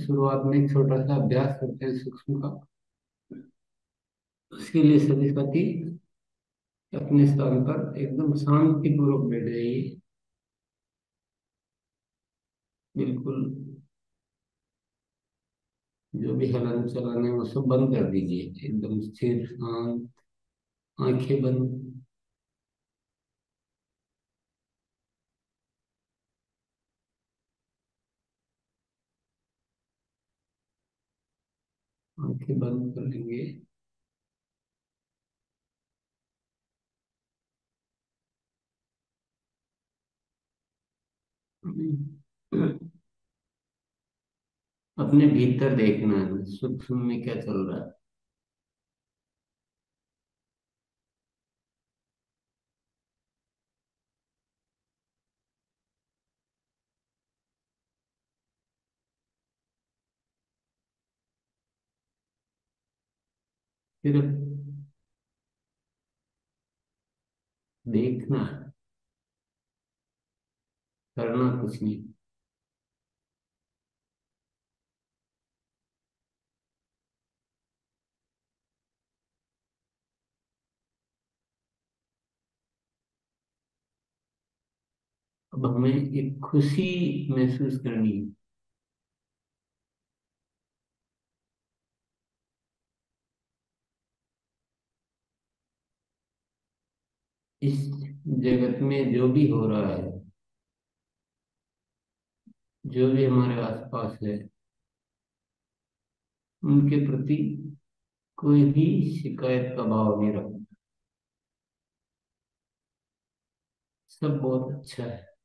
शुरुआत में एक छोटा सा अभ्यास करते हैं सूक्ष्म का। उसके लिए सभी साथी अपने स्थान पर एकदम शांतिपूर्वक बैठ जाइए। बिल्कुल जो भी हलन चलन है वो सब बंद कर दीजिए, एकदम स्थिर शांत, आंखें बंद। आंखें बंद कर लेंगे। अपने भीतर देखना है सूक्ष्म में क्या चल रहा है। सिर्फ देखना है, करना कुछ नहीं। अब हमें एक खुशी महसूस करनी है। इस जगत में जो भी हो रहा है, जो भी हमारे आसपास है, उनके प्रति कोई भी शिकायत का भाव नहीं रखना। सब बहुत अच्छा है।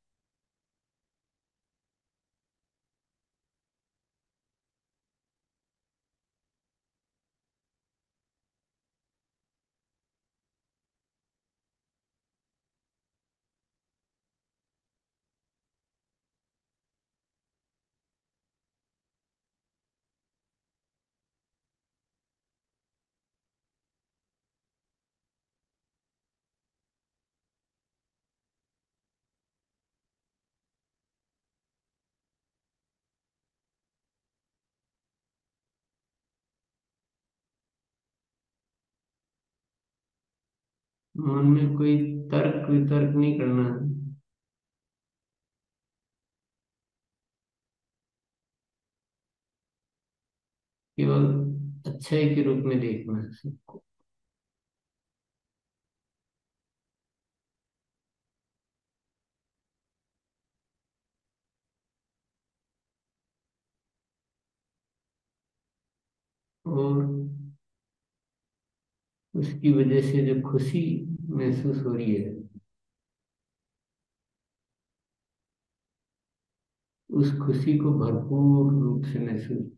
मन में कोई तर्क वितर्क नहीं करना है। केवल अच्छाई के रूप में देखना है सबको। और उसकी वजह से जो खुशी महसूस हो रही है, उस खुशी को भरपूर रूप से महसूस।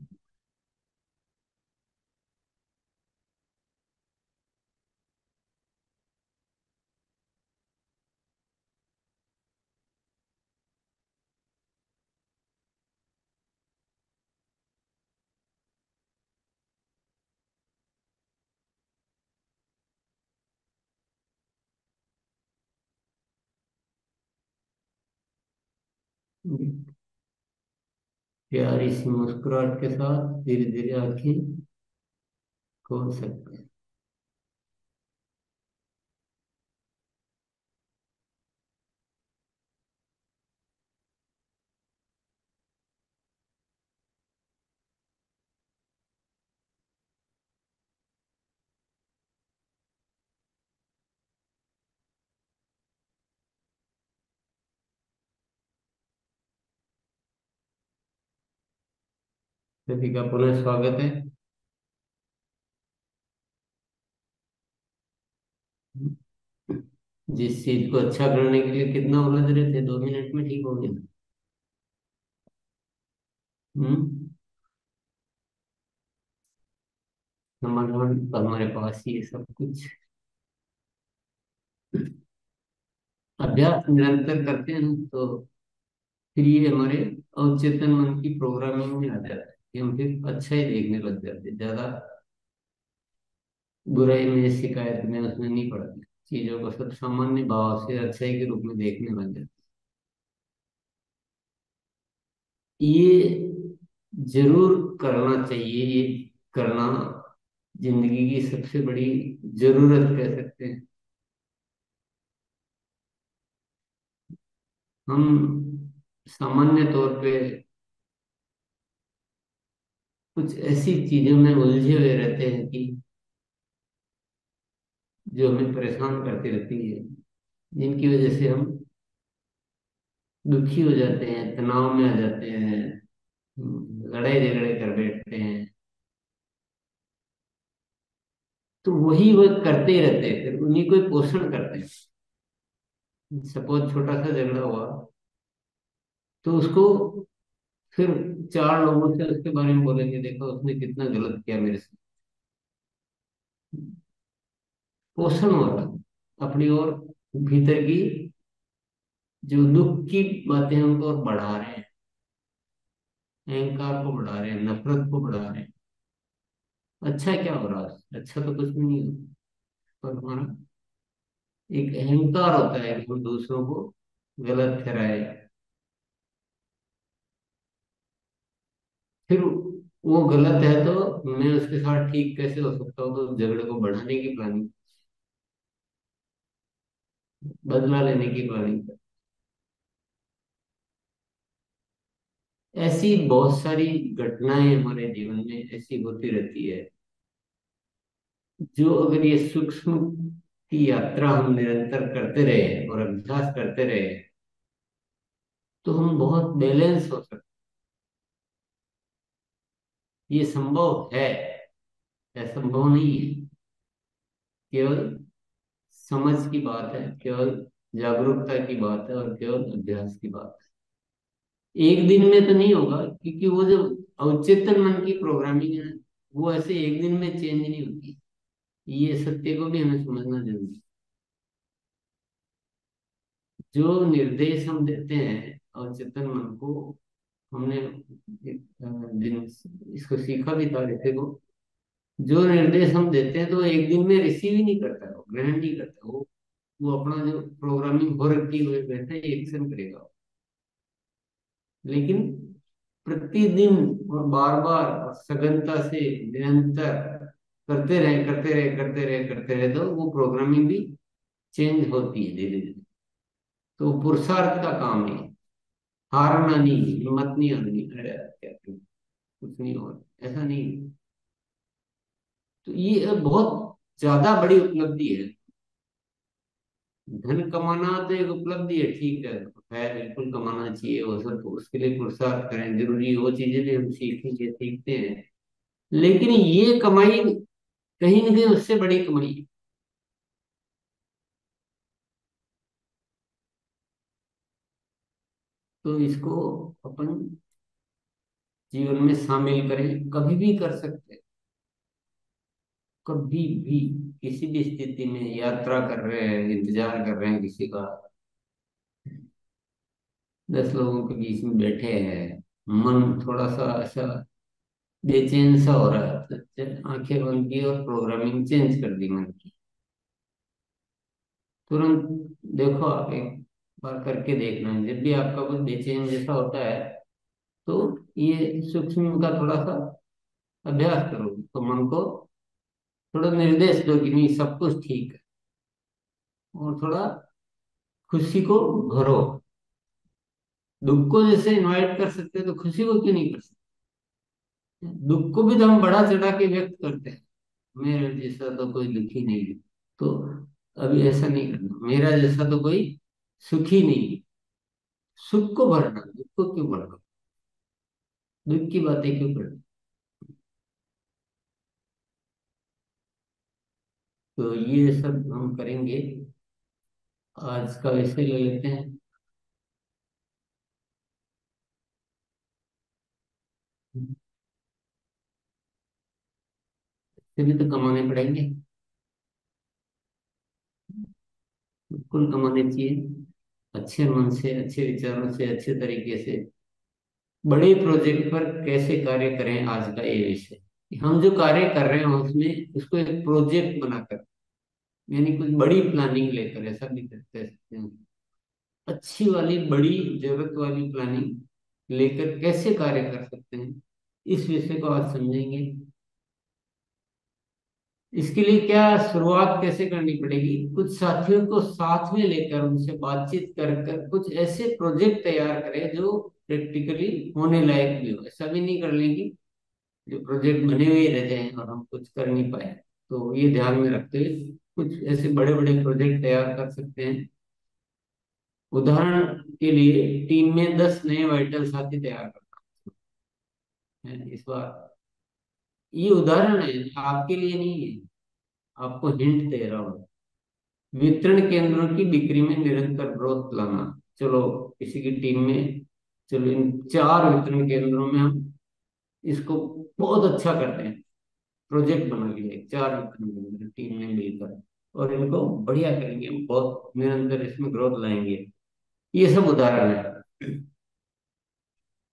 प्यारी सी मुस्कुराहट के साथ धीरे धीरे आंखें खोल सकते हैं। सभी का पुनः स्वागत है। जिस चीज को अच्छा करने के लिए कितना उलझ रहे थे, 2 मिनट में ठीक हो गया। हम्म। समाधान तो हमारे पास ही है सब कुछ। अभ्यास निरंतर करते हैं ना, तो फिर ये हमारे अवचेतन मन की प्रोग्रामिंग में आ जाता है कि हम फिर अच्छा ही देखने लग जाते हैं, ज्यादा बुराई में शिकायत में उसमें नहीं पड़ते। चीजों को सब सामान्य भाव से अच्छाई के रूप में देखने लग जाते हैं। ये जरूर करना चाहिए। ये करना जिंदगी की सबसे बड़ी जरूरत कह सकते हैं। हम सामान्य तौर पे कुछ ऐसी चीजों में उलझे हुए रहते हैं कि जो हमें परेशान करती रहती है, जिनकी वजह से हम दुखी हो जाते हैं, तनाव में आ जाते हैं, लड़ाई झगड़े कर बैठते हैं। तो वही वह करते ही रहते हैं, फिर उन्हीं को ही पोषण करते हैं। सपोज छोटा सा झगड़ा हुआ, तो उसको फिर चार लोगों से उसके बारे में बोलेंगे, देखो उसने कितना गलत किया मेरे से। पोषण हो रहा है अपनी ओर, भीतर की जो दुख की बातें हैं उनको और बढ़ा रहे हैं, अहंकार को बढ़ा रहे हैं, नफरत को बढ़ा रहे हैं। अच्छा क्या हो रहा है? अच्छा तो कुछ भी नहीं हो, पर हमारा एक अहंकार होता है कि हम दूसरों को गलत ठहराए। फिर वो गलत है तो मैं उसके साथ ठीक कैसे हो सकता हूँ, तो झगड़े को बढ़ाने की प्लानिंग, बदला लेने की प्लानिंग। ऐसी बहुत सारी घटनाएं हमारे जीवन में ऐसी होती रहती है, जो अगर ये सूक्ष्म की यात्रा हम निरंतर करते रहे और अभ्यास करते रहे, तो हम बहुत बैलेंस हो सकते हैं। ये संभव है, असंभव नहीं है। केवल समझ की बात है, केवल जागरूकता की बात है, और केवल अभ्यास की बात है। एक दिन में तो नहीं होगा, क्योंकि वो जो अवचेतन मन की प्रोग्रामिंग है, वो ऐसे एक दिन में चेंज नहीं होती। ये सत्य को भी हमें समझना जरूरी है। जो निर्देश हम देते हैं अवचेतन मन को, हमने एक दिन इसको सीखा भी था ऋषि को। जो निर्देश हम देते हैं तो वो एक दिन में रिसीव ही नहीं करता है, वो ग्रहण नहीं करता। वो अपना जो प्रोग्रामिंग हो रखी है वैसे ही एक्शन करेगा। लेकिन प्रतिदिन और बार बार और सघनता से निरंतर करते रहे, करते रहे, करते रहे, करते रहे, तो वो प्रोग्रामिंग भी चेंज होती है धीरे धीरे। तो पुरुषार्थ का काम है, हारना नहीं, हिम्मत नहीं हारनी। अरे यार, क्या करूं, कुछ नहीं हो रहा, ऐसा नहीं। तो ये बहुत ज्यादा बड़ी उपलब्धि है। धन कमाना तो एक उपलब्धि है, ठीक है बिल्कुल कमाना चाहिए, वो सब तो उसके लिए पुरुषार्थ करें, जरूरी है, वो चीजें भी हम सीखेंगे, सीखते हैं। लेकिन ये कमाई कहीं ना कहीं उससे बड़ी कमाई है। तो इसको अपन जीवन में शामिल करें, कभी भी कर सकते हैं। कभी भी किसी भी स्थिति में यात्रा कर रहे हैं, इंतजार कर रहे हैं किसी का, 10 लोगों के बीच में बैठे हैं, मन थोड़ा सा ऐसा बेचैन सा हो रहा है, तो आंखें बंद की और प्रोग्रामिंग चेंज कर दी मन की। तुरंत देखो, आप एक बार करके देखना है, जब भी आपका कुछ बेचैन जैसा होता है, तो ये सूक्ष्म का थोड़ा सा अभ्यास करो, तो मन को थोड़ा निर्देश दो कि नहीं, सब कुछ ठीक है। और थोड़ा खुशी को भरो। दुख को जैसे इनवाइट कर सकते हैं, तो खुशी को क्यों नहीं कर सकते? दुख को भी तो हम बढ़ा चढ़ा के व्यक्त करते हैं, मेरे जैसा तो कोई दुखी नहीं है। तो अभी ऐसा नहीं करना, मेरा जैसा तो कोई सुखी नहीं है। सुख को भरना, दुख को क्यों भरना, दुख की बातें क्यों करना। तो ये सब हम करेंगे। आज का विषय ले लेते हैं। इससे भी तो कमाने पड़ेंगे, बिल्कुल कमाने चाहिए। अच्छे मन से, अच्छे विचारों से, अच्छे तरीके से बड़े प्रोजेक्ट पर कैसे कार्य करें, आज का ये विषय। हम जो कार्य कर रहे हैं उसमें उसको एक प्रोजेक्ट बनाकर, यानी कुछ बड़ी प्लानिंग लेकर, ऐसा भी कर सकते हैं। अच्छी वाली बड़ी जरूरत वाली प्लानिंग लेकर कैसे कार्य कर सकते हैं, इस विषय को आज समझेंगे। इसके लिए क्या शुरुआत कैसे करनी पड़ेगी, कुछ साथियों को साथ में लेकर उनसे बातचीत कर कर कुछ ऐसे प्रोजेक्ट तैयार करें जो प्रैक्टिकली होने लायक भी हो। ऐसा भी नहीं कर लेंगे जो प्रोजेक्ट बने हुए ही रह जाएं और हम कुछ कर नहीं पाए। तो ये ध्यान में रखते हुए कुछ ऐसे बड़े बड़े प्रोजेक्ट तैयार कर सकते हैं। उदाहरण के लिए टीम में 10 नए वाइटल साथी तैयार करना है इस बार। ये उदाहरण है, आपके लिए नहीं है, आपको हिंट दे रहा हूँ। वितरण केंद्रों की बिक्री में निरंतर ग्रोथ लाना। चलो किसी की टीम में, चलो इन 4 वितरण केंद्रों में हम इसको बहुत अच्छा करते हैं। प्रोजेक्ट बना लिए 4 वितरण केंद्र टीम में मिलकर, और इनको बढ़िया करेंगे, हम बहुत निरंतर इसमें ग्रोथ लाएंगे। ये सब उदाहरण है।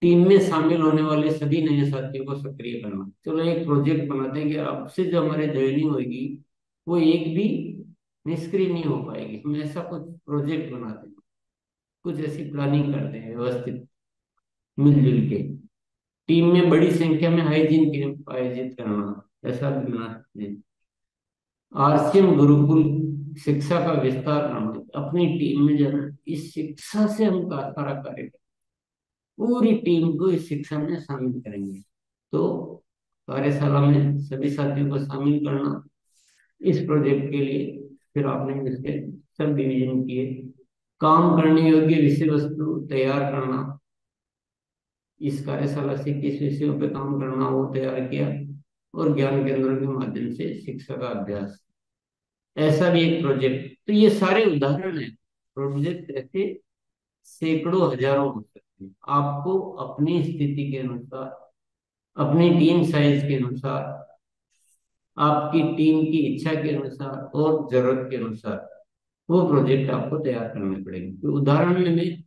टीम में शामिल होने वाले सभी नए साथियों को सक्रिय करना। चलो एक प्रोजेक्ट बनाते हैं कि अब से जो हमारे ज्वाइनिंग होगी वो एक भी निष्क्रिय नहीं हो पाएगी। हम ऐसा कुछ प्रोजेक्ट बनाते हैं, कुछ ऐसी प्लानिंग करते हैं व्यवस्थित मिलजुल के। टीम में बड़ी संख्या में हाइजीन कैंप आयोजित करना, ऐसा भी बना सकते हैं। आरसीएम गुरुकुल शिक्षा का विस्तार करना। अपनी टीम में जो है ना, इस शिक्षा से हम सारा कार्य करें, पूरी टीम को इस शिक्षा में शामिल करेंगे। तो कार्यशाला में सभी साथियों को शामिल करना इस प्रोजेक्ट के लिए। फिर आपने इसके सब डिवीजन किए। काम करने योग्य विषय वस्तु तैयार करना, इस कार्यशाला से किस विषयों पे काम करना वो तैयार किया। और ज्ञान केंद्रों के माध्यम से शिक्षा का अभ्यास, ऐसा भी एक प्रोजेक्ट। तो ये सारे उदाहरण है। प्रोजेक्ट ऐसे सैकड़ों हजारों हो सकते हैं। आपको अपनी स्थिति के अनुसार, अपनी टीम साइज के अनुसार, आपकी टीम की इच्छा के अनुसार और जरूरत के अनुसार वो प्रोजेक्ट आपको तैयार करने पड़ेंगे। तो उदाहरण में मैं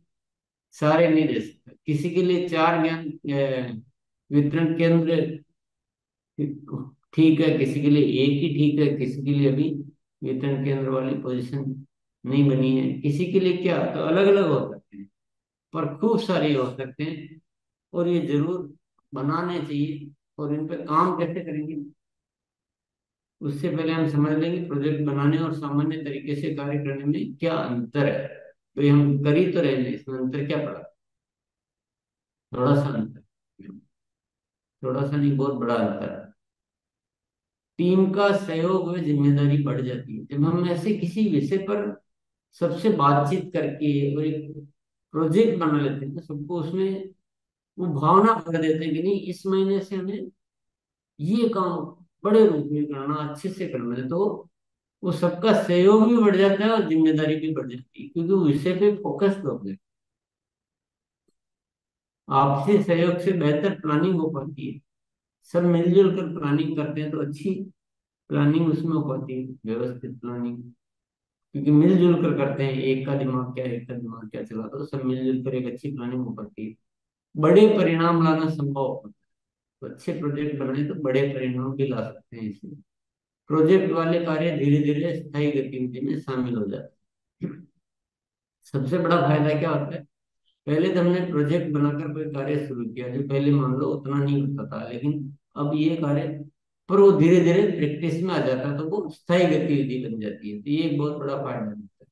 सारे नहीं दे सकता। किसी के लिए 4 वितरण केंद्र ठीक है, किसी के लिए एक ही ठीक है, किसी के लिए अभी वितरण केंद्र वाली पोजीशन नहीं बनी है, किसी के लिए क्या, तो अलग अलग हो सकते हैं। पर खूब सारे हो सकते हैं, और ये जरूर बनाने चाहिए। और इन पे काम कैसे करेंगे उससे पहले हम समझ लेंगे प्रोजेक्ट बनाने और सामान्य तरीके से कार्य करने में क्या अंतर है। तो ये हम कर ही तो रहे हैं, इसमें अंतर क्या पड़ा? थोड़ा सा अंतर, थोड़ा सा नहीं, बहुत बड़ा अंतर है। टीम का सहयोग व जिम्मेदारी बढ़ जाती है जब हम ऐसे किसी विषय पर सबसे बातचीत करके और एक प्रोजेक्ट बना लेते हैं, तो सबको उसमें वो भावना भर देते हैं कि नहीं, इस महीने से हमें ये काम बड़े रूप में करना, अच्छे से करना है। तो वो सबका सहयोग भी बढ़ जाता है और जिम्मेदारी भी बढ़ जाती है, क्योंकि वो विषय पे फोकस लोग हैं। आपसी सहयोग से बेहतर प्लानिंग हो पाती है। सब मिलजुल कर प्लानिंग करते हैं तो अच्छी प्लानिंग उसमें हो पाती है, व्यवस्थित प्लानिंग। क्योंकि मिलजुल कर करते हैं, एक का दिमाग क्या, एक का दिमाग क्या चला, तो सब मिलजुल कर एक अच्छी प्लानिंग हो पाती है। बड़े परिणाम लाना संभव होता है। तो अच्छे प्रोजेक्ट बनाए तो बड़े परिणाम भी ला सकते हैं इसमें। प्रोजेक्ट वाले कार्य धीरे धीरे स्थायी गतिविधि में शामिल हो जाते हैं। सबसे बड़ा फायदा क्या होता है? पहले तो हमने प्रोजेक्ट बनाकर कोई कार्य शुरू किया जो पहले मान लो उतना नहीं होता था, लेकिन अब ये कार्य पर वो धीरे धीरे प्रैक्टिस में आ जाता है, तो वो स्थायी गतिविधि बन जाती है। तो ये एक बहुत बड़ा फायदा होता है।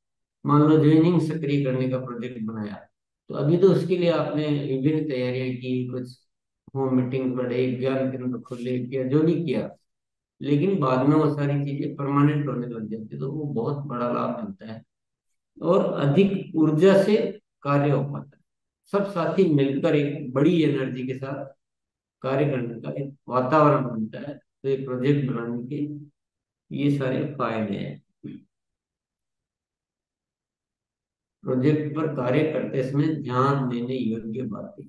मान लो ज्वाइनिंग सक्रिय करने का प्रोजेक्ट बनाया, तो अभी तो उसके लिए आपने विभिन्न तैयारियां की, कुछ होम मीटिंग पढ़े, ज्ञान केंद्र खोले, किया जो भी किया, लेकिन बाद में वो सारी चीजें परमानेंट होने लग जाती है, तो वो बहुत बड़ा लाभ मिलता है और अधिक ऊर्जा से कार्य हो पाता है। सब साथी मिलकर एक बड़ी एनर्जी के साथ कार्य करने का एक वातावरण बनता है। तो ये प्रोजेक्ट बनाने के ये सारे फायदे हैं। प्रोजेक्ट पर कार्य करते समय ध्यान देने योग्य बातें।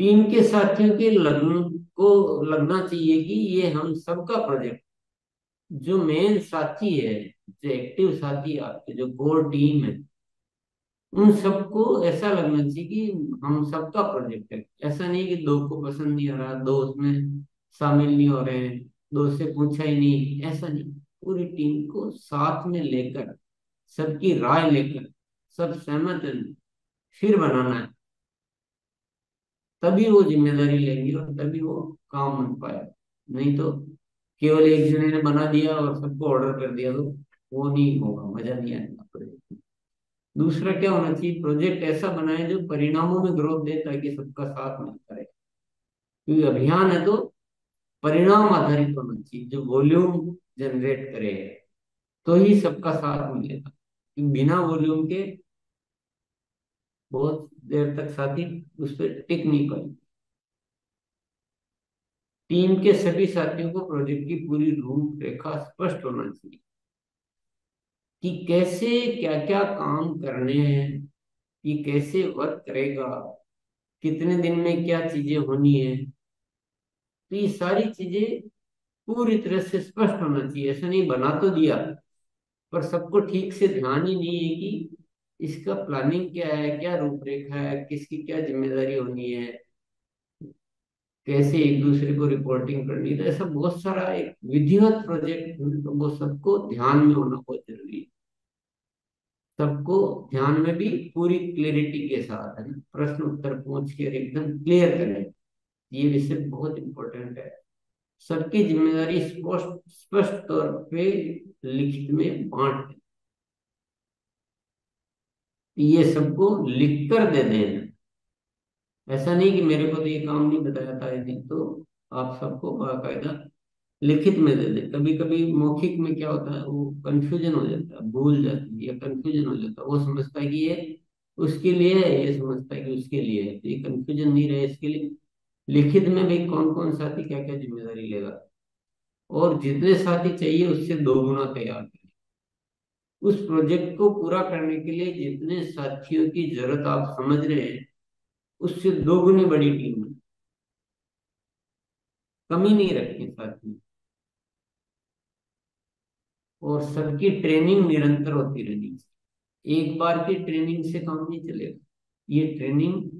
टीम के साथियों के लगन को लगना चाहिए कि ये हम सबका प्रोजेक्ट। जो मेन साथी है, जो एक्टिव साथी, आपके जो कोर टीम है, उन सबको ऐसा लगना चाहिए कि हम सबका प्रोजेक्ट है। ऐसा नहीं कि दो को पसंद नहीं आ रहा, दो उसमें शामिल नहीं हो रहे हैं, दो से पूछा ही नहीं, ऐसा नहीं। पूरी टीम को साथ में लेकर, सबकी राय लेकर, सब सहमत हैं, फिर बनाना है। तभी वो जिम्मेदारी लेंगे और तभी वो काम बन पाए। नहीं तो केवल एक जने ने बना दिया और सबको ऑर्डर कर दिया तो वो नहीं होगा, मजा नहीं आएगा प्रोजेक्ट। दूसरा क्या होना चाहिए, प्रोजेक्ट ऐसा बनाए जो परिणामों में ग्रोथ दे ताकि सबका साथ मिलता रहे। क्योंकि अभियान है तो परिणाम आधारित होना चाहिए, जो वॉल्यूम जनरेट करे, तो ही सबका साथ मिलेगा। क्योंकि बिना वॉल्यूम के बहुत देर तक साथी उस पर टिक नहीं पाए। टीम के सभी साथियों को प्रोजेक्ट की पूरी रूपरेखा स्पष्ट होना चाहिए कि कैसे क्या क्या काम करने हैं, कि कैसे वर्क करेगा, कितने दिन में क्या चीजें होनी है। तो ये सारी चीजें पूरी तरह से स्पष्ट होना चाहिए। ऐसा नहीं बना तो दिया पर सबको ठीक से ध्यान ही नहीं है कि इसका प्लानिंग क्या है, क्या रूपरेखा है, किसकी क्या जिम्मेदारी होनी है, कैसे एक दूसरे को रिपोर्टिंग करनी है। तो ऐसा बहुत सारा एक विधिवत प्रोजेक्ट, तो वो सबको ध्यान में होना बहुत जरूरी है। सबको ध्यान में भी पूरी क्लियरिटी के साथ है ना, प्रश्न उत्तर पूछ के एकदम क्लियर करें। ये विषय बहुत इंपॉर्टेंट है। सबकी जिम्मेदारी स्पष्ट स्पष्ट तौर पे लिखित में बांट दें। ये सबको लिख कर दे देना। ऐसा नहीं कि मेरे को तो ये काम नहीं बताया था इस दिन, तो आप सबको बाकायदा लिखित में दे दे। कभी कभी मौखिक में क्या होता है, वो कंफ्यूजन हो जाता है, भूल जाती है या कंफ्यूजन हो जाता है। वो समझता है कि ये उसके लिए है, ये समझता है कि उसके लिए है। तो ये कंफ्यूजन नहीं रहे इसके लिए लिखित में भाई कौन कौन साथी क्या क्या जिम्मेदारी लेगा, और जितने साथी चाहिए उससे दो गुना तैयार करें। उस प्रोजेक्ट को पूरा करने के लिए जितने साथियों की जरूरत आप समझ रहे हैं, उससे दो गुनी बड़ी टीम है। कमी नहीं रखनी साथी। और सबकी ट्रेनिंग निरंतर होती रहनी चाहिए। एक बार की ट्रेनिंग से काम नहीं चलेगा, ये ट्रेनिंग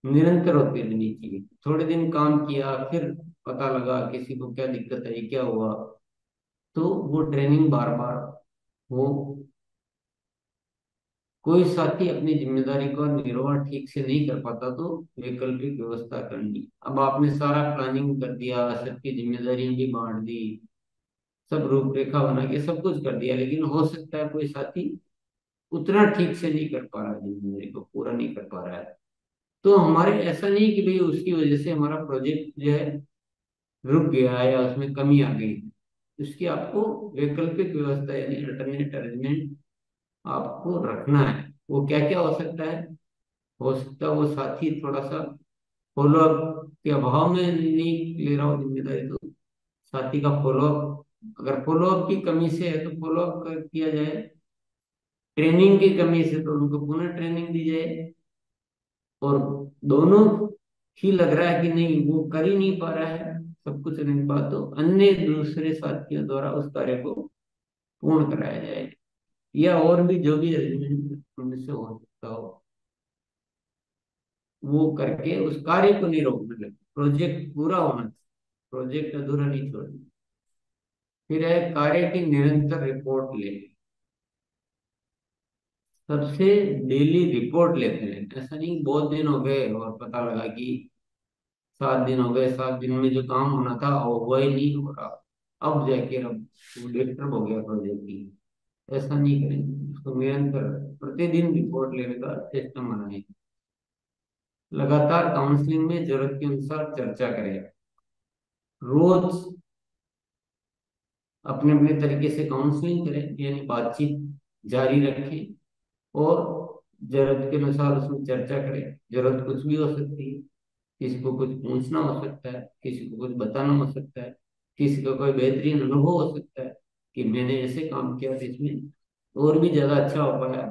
निरंतर होती रहनी चाहिए। थोड़े दिन काम किया फिर पता लगा किसी को क्या दिक्कत है, क्या हुआ, तो वो ट्रेनिंग बार बार हो। कोई साथी अपनी जिम्मेदारी का निर्वहन ठीक से नहीं कर पाता तो वैकल्पिक व्यवस्था करनी। अब आपने सारा प्लानिंग कर दिया, सबकी जिम्मेदारियां भी बांट दी, सब रूपरेखा बना के सब कुछ कर दिया, लेकिन हो सकता है कोई साथी उतना ठीक से नहीं कर पा रहा है, जिम्मेदारी को पूरा नहीं कर पा रहा है। तो हमारे ऐसा नहीं कि भाई उसकी वजह से हमारा प्रोजेक्ट जो है रुक गया है या उसमें कमी आ गई। उसकी आपको वैकल्पिक व्यवस्था यानी अल्टरनेट अरेंजमेंट आपको रखना है। वो क्या क्या हो सकता है वो साथी थोड़ा सा फॉलो अप के अभाव में नहीं ले रहा हो जिम्मेदारी, तो साथी का फॉलो अप, अगर फॉलो अप की कमी से है तो फॉलो अप किया जाए। ट्रेनिंग की कमी से तो उनको पुनः ट्रेनिंग दी जाए। और दोनों ही लग रहा है कि नहीं वो कर ही नहीं पा रहा है सब कुछ नहीं पा, तो अन्य दूसरे साथियों द्वारा उस कार्य को पूर्ण कराया जाए। या और भी जो भी अरेंजमेंट उनसे हो सकता हो वो करके उस कार्य को नहीं रोकने लगे। प्रोजेक्ट पूरा होना चाहिए, प्रोजेक्ट अधूरा नहीं छोड़ना। फिर है कार्य की निरंतर रिपोर्ट ले। सबसे डेली रिपोर्ट लेते हैं। ऐसा नहीं बहुत दिन हो गए और पता लगा कि 7 दिन हो गए, 7 दिन में जो काम होना था वो हुआ ही नहीं हो रहा, अब जाके अब डिस्टर्ब हो गया प्रोजेक्ट की। ऐसा नहीं करेंगे, उसको निरंतर प्रतिदिन रिपोर्ट लेने का सिस्टम बनाए। लगातार काउंसलिंग में जरूरत के अनुसार चर्चा करें। रोज अपने अपने तरीके से काउंसलिंग करें यानी बातचीत जारी रखें, और जरूरत के अनुसार उसमें चर्चा करें। जरूरत कुछ भी हो सकती है, किसी को कुछ पूछना हो सकता है, किसी को कुछ बताना हो सकता है, किसी का कोई बेहतरीन अनुभव हो सकता है कि मैंने ऐसे काम किया तो इसमें और भी ज्यादा अच्छा हो पाया,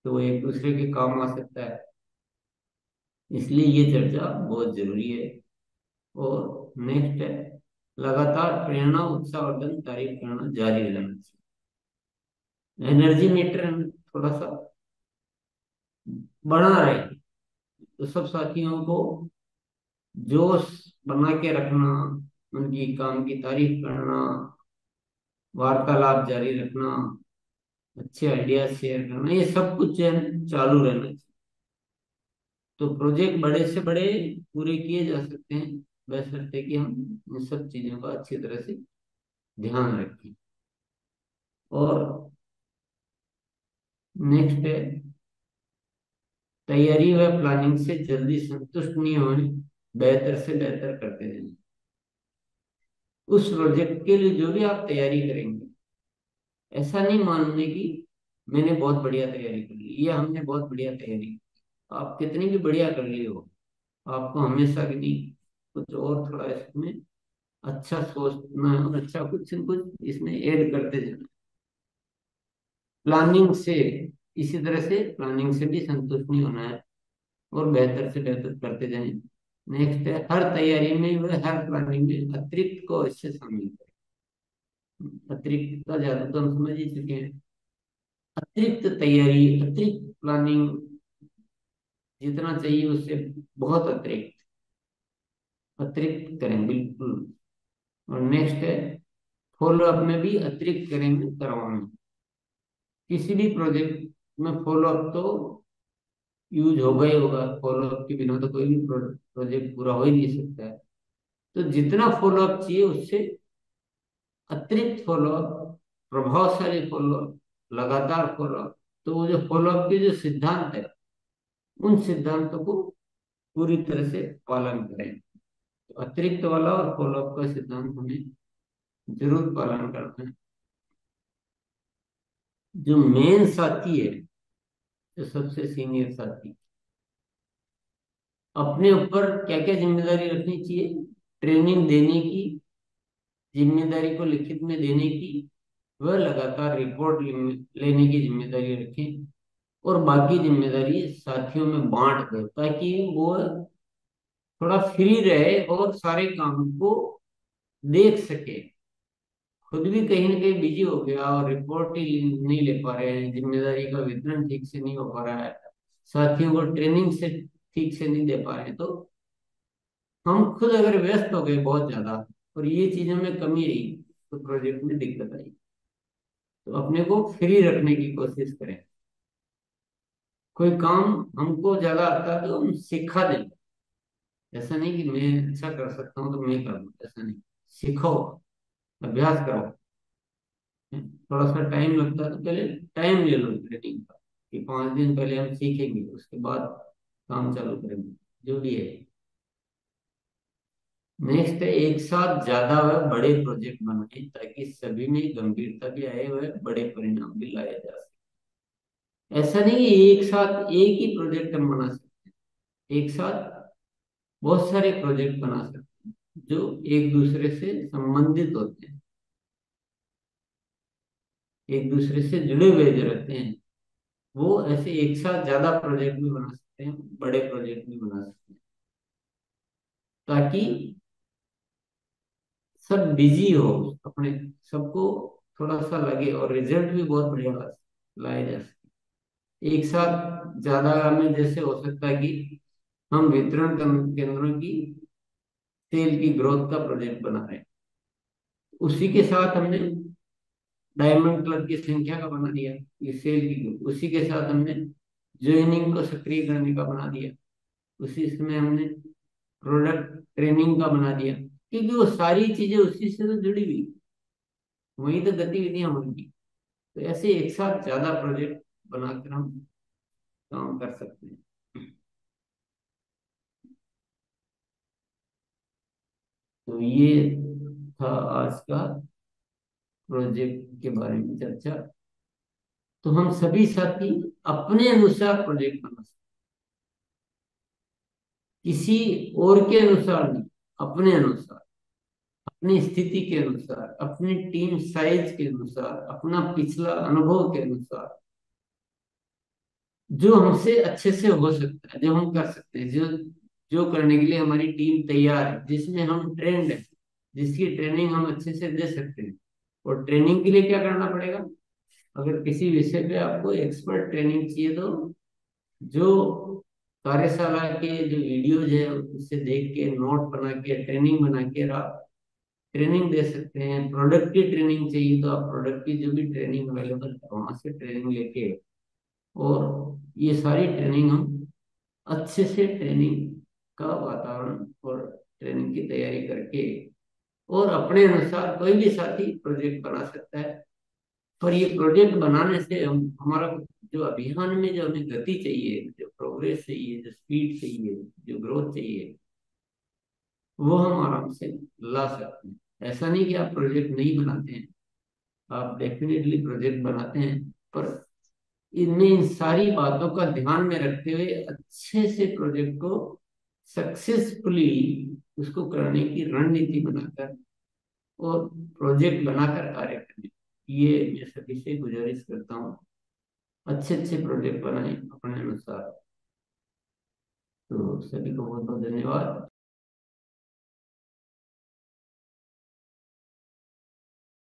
तो वो एक दूसरे के काम आ सकता है। इसलिए ये चर्चा बहुत जरूरी है। और नेक्स्ट है लगातार प्रेरणा उत्साहवर्धन तारीफ करना जारी रहना चाहिए। एनर्जी मीटर थोड़ा सा बढ़ा रहे, तो सब साथियों को जोश बना के रखना, उनकी काम की तारीफ करना, वार्तालाप जारी रखना, अच्छे आइडिया शेयर करना, ये सब कुछ जो है चालू रहना चाहिए। तो प्रोजेक्ट बड़े से बड़े पूरे किए जा सकते हैं, बशर्ते कि हम इन सब चीजों का अच्छी तरह से ध्यान रखें। और नेक्स्ट है, तैयारी व प्लानिंग से जल्दी संतुष्ट नहीं होने, बेहतर से बेहतर करते जाएं। उस प्रोजेक्ट के लिए जो भी आप तैयारी करेंगे, ऐसा नहीं मानने की मैंने बहुत बढ़िया तैयारी कर ली या हमने बहुत बढ़िया तैयारी की। आप कितनी भी बढ़िया कर ली हो, आपको हमेशा के लिए कुछ और थोड़ा इसमें अच्छा सोचना है और अच्छा कुछ न कुछ इसमें ऐड करते जाना। प्लानिंग से, इसी तरह से प्लानिंग से भी संतुष्ट नहीं होना है और बेहतर से बेहतर करते जाएं। नेक्स्ट है, हर तैयारी में व हर प्लानिंग में अतिरिक्त को इससे शामिल करें। अतिरिक्त का ज्यादा तो हम समझ ही चुके हैं। अतिरिक्त तैयारी, अतिरिक्त प्लानिंग जितना चाहिए उससे बहुत अतिरिक्त अतिरिक्त करें बिल्कुल। और नेक्स्ट है, फॉलो अप में भी अतिरिक्त करेंगे करवाएं। किसी भी प्रोजेक्ट में फॉलो अप तो यूज होगा ही होगा, फॉलो अप के बिना तो कोई भी प्रोजेक्ट पूरा हो ही नहीं सकता है। तो जितना फॉलो अप चाहिए उससे अतिरिक्त फॉलो अप, प्रभावशाली फॉलो अप, लगातार फॉलो अप। तो वो जो फॉलो अप के जो सिद्धांत है, उन सिद्धांतों को पूरी तरह से पालन करें। तो अतिरिक्त वाला और फॉलो अप का सिद्धांत हमें जरूर पालन करना है। जो मेन साथी है, जो सबसे सीनियर साथी, अपने ऊपर क्या क्या जिम्मेदारी रखनी चाहिए? ट्रेनिंग देने की जिम्मेदारी को लिखित में देने की, वह लगातार रिपोर्ट लेने की जिम्मेदारी रखें। और बाकी जिम्मेदारी साथियों में बांट दे, ताकि वो थोड़ा फ्री रहे और सारे काम को देख सके। खुद भी कहीं ना कहीं बिजी हो गया और रिपोर्ट ही नहीं ले पा रहे हैं, जिम्मेदारी का वितरण ठीक से नहीं हो पा रहा है, साथियों को ट्रेनिंग से ठीक से नहीं दे पा रहे हैं, तो हम खुद अगर व्यस्त हो गए बहुत ज्यादा और ये चीजों में कमी रही, तो प्रोजेक्ट में दिक्कत आई। तो अपने को फ्री रखने की कोशिश करें। कोई काम हमको ज्यादा आता है तो हम सिखा दें। ऐसा नहीं कि मैं अच्छा कर सकता हूँ तो मैं कर लूँ, ऐसा नहीं। सीखो, अभ्यास करो। थोड़ा सा टाइम लगता है तो पहले टाइम ले लो ट्रेनिंग का, कि 5 दिन पहले हम सीखेंगे, उसके बाद काम चालू करेंगे, जो भी है। नेक्स्ट है, एक साथ ज्यादा व बड़े प्रोजेक्ट बनाए ताकि सभी में गंभीरता भी आए व बड़े परिणाम भी लाए जा सके। ऐसा नहीं कि एक साथ एक ही प्रोजेक्ट हम बना सकते हैं, एक साथ बहुत सारे प्रोजेक्ट बना सकते हैं जो एक दूसरे से संबंधित होते हैं, एक दूसरे से जुड़े हुए जो रहते हैं। वो ऐसे एक साथ ज्यादा प्रोजेक्ट भी बना सकते हैं, बड़े प्रोजेक्ट भी बना सकते हैं, ताकि सब बिजी हो अपने, सबको थोड़ा सा लगे और रिजल्ट भी बहुत बढ़िया लाए जा सके। एक साथ ज्यादा में जैसे हो सकता है कि हम वितरण केंद्रों की सेल की ग्रोथ का प्रोजेक्ट बना रहे हैं, उसी के साथ हमने डायमंड क्लब की संख्या का बना दिया, ये सेल की ग्रोथ। उसी के साथ हमने ज्वाइनिंग को सक्रिय करने का बना दिया, उसी समय हमने प्रोडक्ट ट्रेनिंग का बना दिया, क्योंकि वो सारी चीजें उसी से तो जुड़ी हुई, वही तो गतिविधियां होंगी। तो ऐसे एक साथ ज्यादा प्रोजेक्ट बनाकर हम काम कर सकते हैं। तो ये था आज का प्रोजेक्ट के बारे में चर्चा। तो हम सभी साथी अपने अनुसार प्रोजेक्ट बना सकते हैं, किसी और के अनुसार नहीं, अपने अनुसार, अपनी स्थिति के अनुसार, अपनी टीम साइज के अनुसार, अपना पिछला अनुभव के अनुसार, जो हमसे अच्छे से हो सकता है, जो हम कर सकते हैं, जो जो करने के लिए हमारी टीम तैयार है, जिसमें हम ट्रेंड है, जिसकी ट्रेनिंग हम अच्छे से दे सकते हैं। और ट्रेनिंग के लिए क्या करना पड़ेगा? अगर किसी विषय पे आपको एक्सपर्ट ट्रेनिंग चाहिए, तो जो कार्यशाला के जो वीडियोज है उससे देख के, नोट बना के, ट्रेनिंग बना के आप ट्रेनिंग दे सकते हैं। प्रोडक्ट की ट्रेनिंग चाहिए तो आप प्रोडक्ट की जो भी ट्रेनिंग अवेलेबल है वहां से ट्रेनिंग लेके, और ये सारी ट्रेनिंग हम अच्छे से ट्रेनिंग का वातावरण और ट्रेनिंग की तैयारी करके, और अपने अनुसार कोई भी साथी प्रोजेक्ट बना सकता है। पर ये प्रोजेक्ट बनाने से हम हमारा जो अभियान में जो हमें गति चाहिए, जो प्रोग्रेस चाहिए, जो स्पीड चाहिए, जो ग्रोथ चाहिए, वो हम आराम से ला सकते हैं। ऐसा नहीं कि आप प्रोजेक्ट नहीं बनाते हैं, आप डेफिनेटली प्रोजेक्ट बनाते हैं, पर इनमें इन सारी बातों का ध्यान में रखते हुए अच्छे से प्रोजेक्ट को सक्सेसफुली उसको करने की रणनीति बनाकर और प्रोजेक्ट बनाकर कार्य करने, ये मैं सभी से गुजारिश करता हूँ। अच्छे अच्छे प्रोजेक्ट बनाएं अपने अनुसार। तो सभी को बहुत बहुत धन्यवाद।